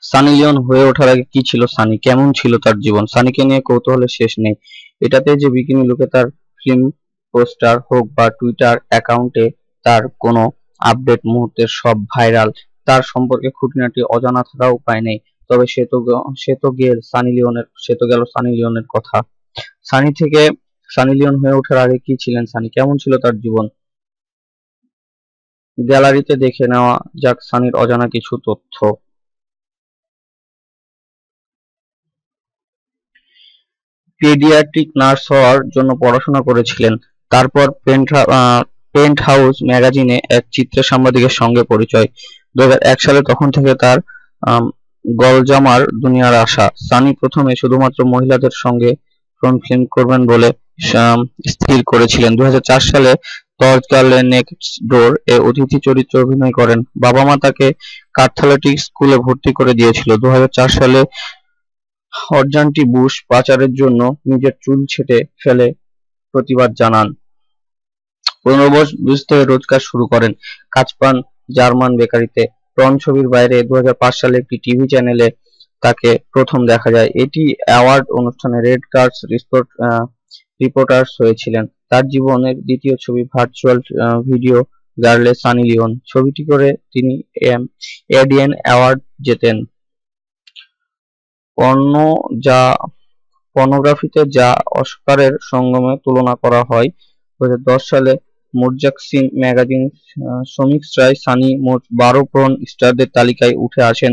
Sunny Leone হয়ে ওঠার আগে কি ছিল সানি, কেমন ছিল তার জীবন, সানিকে নিয়ে কৌতূহলের শেষ নেই। এটাতে যে বিকিনি লুকে তার ফিল্ম পোস্টার হোক বা টুইটার অ্যাকাউন্টে তার কোনো আপডেট মুহূর্তের সব ভাইরাল, তার সম্পর্কে খুঁটিনাটি অজানা থাকার উপায় নেই। তবে সে তো গেল সানি লিওনের কথা। সানি লিওন হয়ে ওঠার আগে কি ছিলেন সানি, কেমন ছিল তার জীবন, গ্যালারিতে দেখে নেওয়া যাক সানির অজানা কিছু তথ্য। পেডিয়াট্রিক নার্স হওয়ার জন্য পড়াশোনা করেছিলেন। তারপর পেন্টহাউস ম্যাগাজিনে এক চিত্র সাংবাদিকের সঙ্গে পরিচয়। 2001 সালে তখন থেকে তার গলজামার দুনিয়ার আশা। সানি প্রথমে শুধুমাত্র মহিলাদের সঙ্গে ফ্রন্ট ফিল্ম করবেন বলে স্থির করেছিলেন। 2004 সালে টর্চ গার্ল নেক্সট ডোর এ অতিথি চরিত্রে অভিনয় করেন। বাবা-মা তাকে ক্যাথলিক স্কুলে ভর্তি করে দিয়েছিল। 2004 সালে অরজান্টি বুশ পাচারের জন্য নিজের চুল ছেঁটে ফেলে প্রতিবাদ জানান। 15 বছর থেকে রোজগার শুরু করেন। কাজ পান জার্মান বেকারিতে। টর্ন ছবির বাইরে 2005 সালে একটি টিভি চ্যানেলে তাকে প্রথম দেখা যায়। এটি অ্যাওয়ার্ড অনুষ্ঠানে রেড কার্পেট রিপোর্টার্স হয়েছিলেন। তার জীবনের দ্বিতীয় ছবি ভার্চুয়াল ভিডিও গার্লে সানি লিওন। ছবিটি করে তিনি এডিএন অ্যাওয়ার্ড জেতেন। পর্নোগ্রাফিতে যা অস্কারের সঙ্গে তুলনা করা হয়। 2010 সালে মুরজাকসিন ম্যাগাজিন সমীক্ষায় সানি মোট 12 পর্ন স্টারদের তালিকায় উঠে আসেন।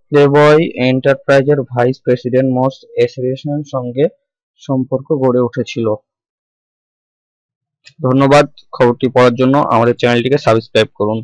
প্লেবয় এন্টারপ্রাইজের ভাইস প্রেসিডেন্ট মস অ্যাসোসিয়েশনের সঙ্গে সম্পর্ক গড়ে উঠেছিল। ধন্যবাদ খবরটি পড়ার জন্য। আমাদের চ্যানেলটিকে সাবস্ক্রাইব করুন।